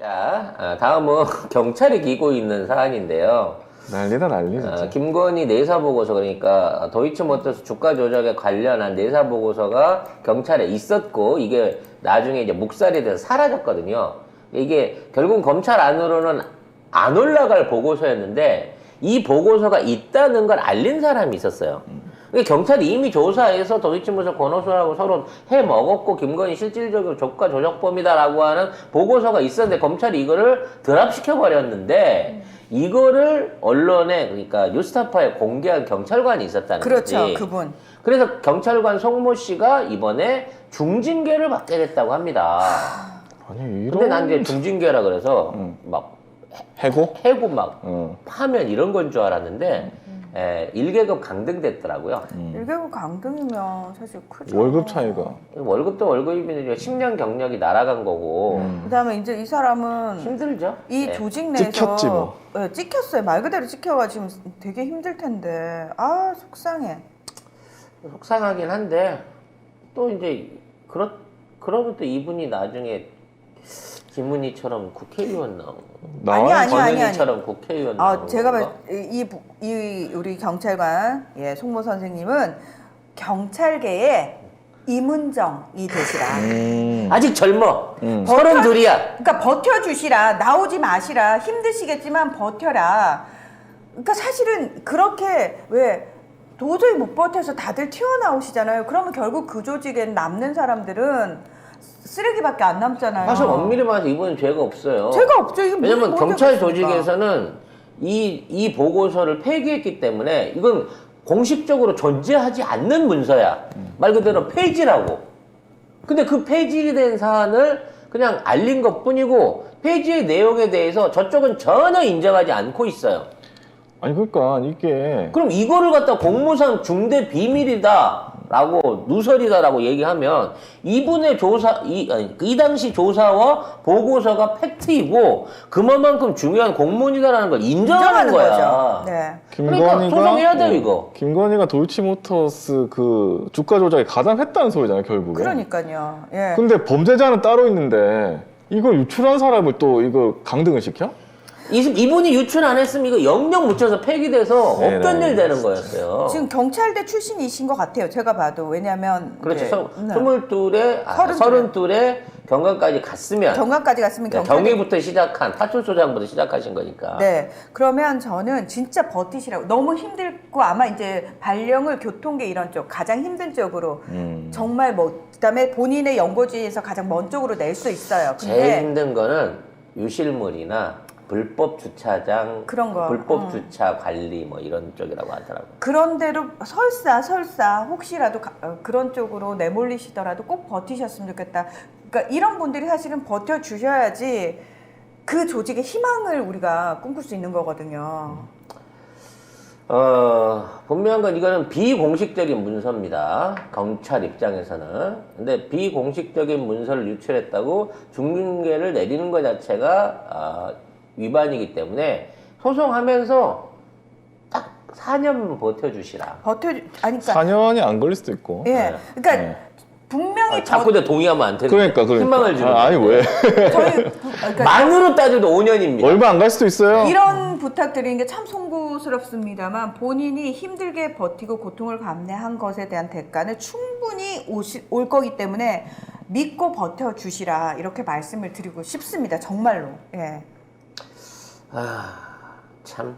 자, 다음은 경찰이 기고 있는 사안인데요. 난리다 난리 진짜. 김건희 내사보고서, 그러니까 도이치모터스 주가 조작에 관련한 내사보고서가 경찰에 있었고 이게 나중에 이제 묵살이 돼서 사라졌거든요. 이게 결국 검찰 안으로는 안 올라갈 보고서였는데 이 보고서가 있다는 걸 알린 사람이 있었어요. 그러니까 경찰이 이미 조사해서 도이치모터스 권오수하고 서로 해먹었고 김건희 실질적으로 주가 조작범이다라고 하는 보고서가 있었는데 검찰이 이거를 드랍시켜버렸는데 이거를 언론에, 그러니까 뉴스타파에 공개한 경찰관이 있었다는 그렇죠, 거지. 그분. 그래서 경찰관 송모 씨가 이번에 중징계를 받게 됐다고 합니다. 아니 이런. 근데 난 이제 중징계라 그래서 막 해고? 해고 막 어. 파면 이런 건 줄 알았는데 1계급 강등됐더라고요. 1개국 강등이면 사실 크죠. 월급 차이가. 월급도 월급이면 10년 경력이 날아간 거고 그다음에 이제 이 사람은 힘들죠. 이 네. 조직 내에서 찍혔지 뭐. 네, 찍혔어요. 말 그대로 찍혀가지고 지금 되게 힘들 텐데. 아, 속상해. 속상하긴 한데 또 이제 그러면 또 이분이 나중에 김은희처럼 국회의원 나오고 나와야지. 권은희처럼 국회의원 나오고 제가 이 우리 경찰관 송모 선생님은 경찰계의 이문정이 되시라. 아직 젊어. 32이야. 그러니까 버텨주시라. 나오지 마시라. 힘드시겠지만 버텨라. 그러니까 사실은 그렇게 왜 도저히 못 버텨서 다들 튀어나오시잖아요. 그러면 결국 그 조직에 남는 사람들은 쓰레기밖에 안 남잖아요. 사실 엄밀히 말해서 이분은 죄가 없어요. 죄가 없죠. 이게 왜냐면 무슨 경찰 문제가 있습니까? 조직에서는 이 보고서를 폐기했기 때문에 이건 공식적으로 존재하지 않는 문서야. 말 그대로 폐지라고. 근데 그 폐지된 사안을 그냥 알린 것 뿐이고 폐지의 내용에 대해서 저쪽은 전혀 인정하지 않고 있어요. 아니 그러니까 이게 그럼 이거를 갖다 공무상 중대 비밀이다 라고 누설이다라고 얘기하면 이분의 조사 이 당시 조사와 보고서가 팩트이고 그만큼 중요한 공문이다라는 걸 인정하는 거야. 거죠. 네. 그러니까 소송해야 돼요 이거. 김건희가 도이치모터스 그 주가 조작에 가담했다는 소리잖아요 결국에. 그러니까요. 예. 근데 범죄자는 따로 있는데 이걸 유출한 사람을 또 이거 강등을 시켜? 이분이 유출 안 했으면 이거 영영 묻혀서 폐기돼서 네, 없던 네. 일 되는 거였어요. 지금 경찰대 출신이신 것 같아요. 제가 봐도. 왜냐면 그렇죠. 이제, 22에 32에 경관까지 갔으면 경관까지 갔으면 경찰대 경위부터 시작한 파출소장부터 시작하신 거니까. 네. 그러면 저는 진짜 버티시라고. 너무 힘들고 아마 이제 발령을 교통계 이런 쪽 가장 힘든 쪽으로 정말 그다음에 본인의 연고지에서 가장 먼 쪽으로 낼 수 있어요. 제일 힘든 거는 유실물이나 불법 주차장, 그런 거. 불법 주차 관리 뭐 이런 쪽이라고 하더라고요. 그런 대로 설사 혹시라도 그런 쪽으로 내몰리시더라도 꼭 버티셨으면 좋겠다. 그러니까 이런 분들이 사실은 버텨주셔야지 그 조직의 희망을 우리가 꿈꿀 수 있는 거거든요. 분명한 건 이거는 비공식적인 문서입니다. 경찰 입장에서는. 근데 비공식적인 문서를 유출했다고 중징계를 내리는 것 자체가 위반이기 때문에 소송하면서 딱 4년 버텨주시라. 아니 그러니까 4년이 안 걸릴 수도 있고. 예. 그러니까 네. 분명히 자꾸 내 동의하면 안 되는 그러니까. 희망을 주는 아니 왜? 그러니까 만으로 따져도 5년입니다. 얼마 안 갈 수도 있어요. 이런 부탁드리는 게 참 송구스럽습니다만 본인이 힘들게 버티고 고통을 감내한 것에 대한 대가는 충분히 올 거기 때문에 믿고 버텨주시라 이렇게 말씀을 드리고 싶습니다. 정말로. 예. 참.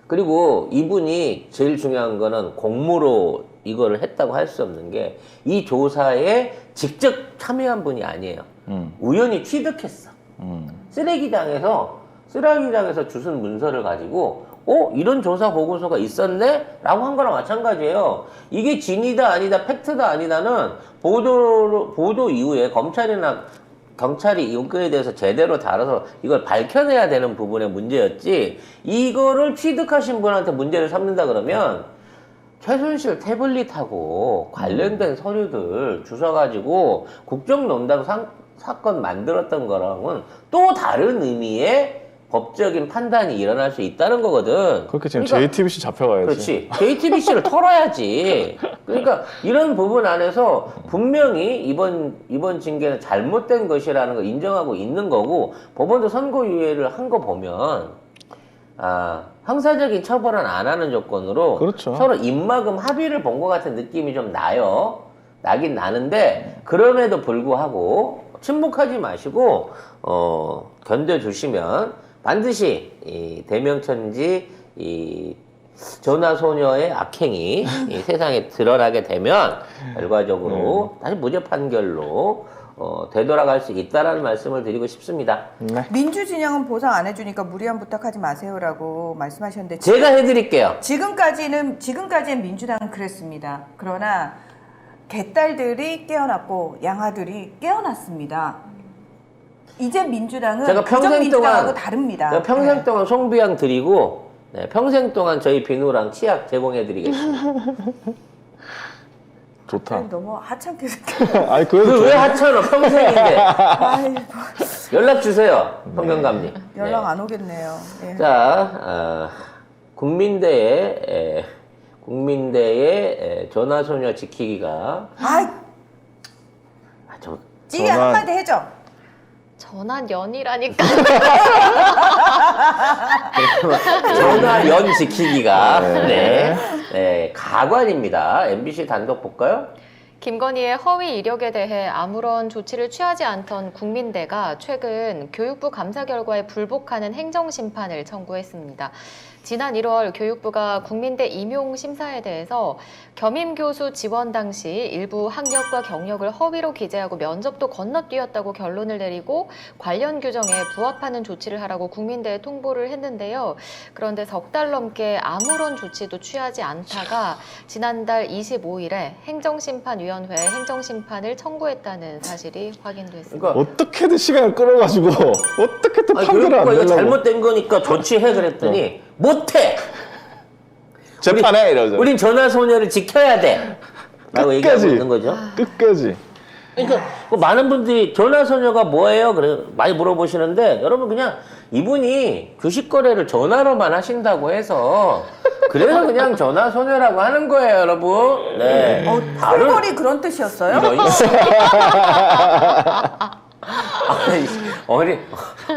그리고 이분이 제일 중요한 거는 공무로 이거를 했다고 할 수 없는 게 이 조사에 직접 참여한 분이 아니에요. 우연히 취득했어. 쓰레기장에서 주순 문서를 가지고 이런 조사 보고서가 있었네? 라고 한 거랑 마찬가지예요. 이게 진위다 아니다 팩트다 아니다는 보도 이후에 검찰이나 경찰이 이거에 대해서 제대로 다뤄서 이걸 밝혀내야 되는 부분의 문제였지 이거를 취득하신 분한테 문제를 삼는다 그러면 최순실 태블릿하고 관련된 서류들 주워가지고 국정농단 사건 만들었던 거랑은 또 다른 의미의 법적인 판단이 일어날 수 있다는 거거든. 그렇게 지금 그러니까 JTBC 잡혀가야지. 그렇지. JTBC를 털어야지. 그러니까 이런 부분 안에서 분명히 이번 징계는 잘못된 것이라는 걸 인정하고 있는 거고, 법원도 선고유예를 한 거 보면, 형사적인 처벌은 안 하는 조건으로 그렇죠. 서로 입막음 합의를 본 것 같은 느낌이 좀 나긴 나는데, 그럼에도 불구하고 침묵하지 마시고 견뎌주시면 반드시 이 대명천지 이 전화소녀의 악행이 이 세상에 드러나게 되면 결과적으로 다시 무죄 판결로 되돌아갈 수 있다라는 말씀을 드리고 싶습니다. 네. 민주진영은 보상 안 해주니까 무리한 부탁하지 마세요라고 말씀하셨는데 제가 해드릴게요. 지금까지는 민주당은 그랬습니다. 그러나 개딸들이 깨어났고 양아들이 깨어났습니다. 이제 민주당은 제가 평생 민주당하고 동안 다릅니다. 제가 평생 네. 동안 송비양 드리고 평생 동안 저희 비누랑 치약 제공해드리겠습니다. 좋다. 아니, 너무 하찮게 아니 그래도 그 왜 좋네. 하찮아? 평생인데. 아이고, 연락 주세요, 평경감님. 연락 네. 안 오겠네요. 예. 자, 국민대의 전화소녀 지키기가 저 찌개 전화- 한마디 해줘. 전환연이라니까. 전화연 지키기가 네. 네, 가관입니다. MBC 단독 볼까요? 김건희의 허위 이력에 대해 아무런 조치를 취하지 않던 국민대가 최근 교육부 감사 결과에 불복하는 행정심판을 청구했습니다. 지난 1월 교육부가 국민대 임용 심사에 대해서 겸임 교수 지원 당시 일부 학력과 경력을 허위로 기재하고 면접도 건너뛰었다고 결론을 내리고 관련 규정에 부합하는 조치를 하라고 국민대에 통보를 했는데요. 그런데 석 달 넘게 아무런 조치도 취하지 않다가 지난달 25일에 행정심판위원회에 행정심판을 청구했다는 사실이 확인됐습니다. 그러니까 어떻게든 시간을 끌어가지고 어떻게든 판결을 안 교육부가 이거 내려고 잘못된 거니까 조치해 그랬더니 못해. 재판해 이러죠. 우린 전화소녀를 지켜야 돼. 라고 얘기하고 끝까지. 있는 거죠. 끝까지. 그러니까 그 많은 분들이 전화소녀가 뭐예요? 그래 많이 물어보시는데 여러분 그냥 이분이 주식 거래를 전화로만 하신다고 해서 그래서 그냥 전화소녀라고 하는 거예요, 여러분. 네. 다른 콜걸이 그런 뜻이었어요? 이런 아니,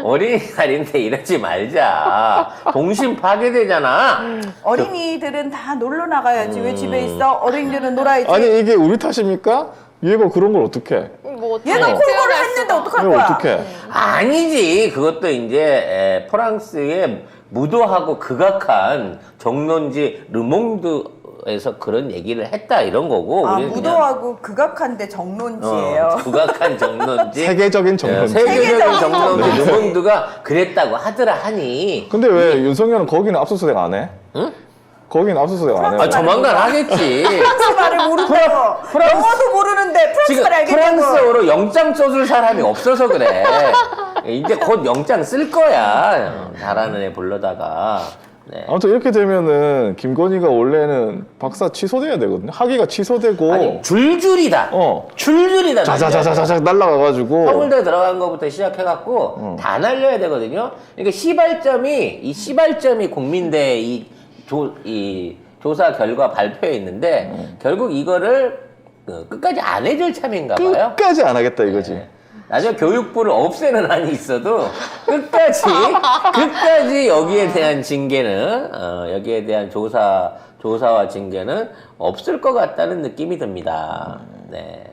어린이날인데 이러지 말자. 동심 파괴되잖아. 어린이들은 다 놀러 나가야지. 왜 집에 있어? 어린이들은 놀아야지. 아니 이게 우리 탓입니까? 얘가 그런 걸 어떻게? 뭐 얘가 어떻게 콜걸을 표현할 했는데 수가. 어떡할 이거 거야? 어떻게? 아니지. 그것도 이제 프랑스의 무도하고 극악한 정론지 르몽드에서 그런 얘기를 했다 이런 거고. 우리는 그냥 무도하고 극악한데 정론지예요. 극악한 정론지. 세계적인 정론. 세계적인 정론지 정론지. 르몽드가 그랬다고 하더라 하니. 근데 왜 윤석열은 거기는 압수수색 안 해? 응? 거기는 압수수색 안 해? 아 조만간 하겠지. 프랑스 말을 모른다고. 프랑스- 영어도 모르는데 프랑스 지금 말 알겠냐고. 프랑스어로 영장 써줄 사람이 없어서 그래. 이제 곧 영장 쓸 거야. 잘하는 애 불러다가. 네. 아무튼 이렇게 되면은 김건희가 원래는 박사 취소돼야 되거든요. 학위가 취소되고 아니 줄줄이다. 줄줄이다. 자자자자자작 날라가가지고 서울대 들어간 거부터 시작해갖고 다 날려야 되거든요. 그러니까 시발점이 국민대 이 조사 결과 발표에 있는데 결국 이거를 끝까지 안 해줄 참인가 봐요. 끝까지 안 하겠다 이거지. 네. 나중에 교육부를 없애는 한이 있어도 끝까지 여기에 대한 징계는 여기에 대한 조사와 징계는 없을 것 같다는 느낌이 듭니다. 네.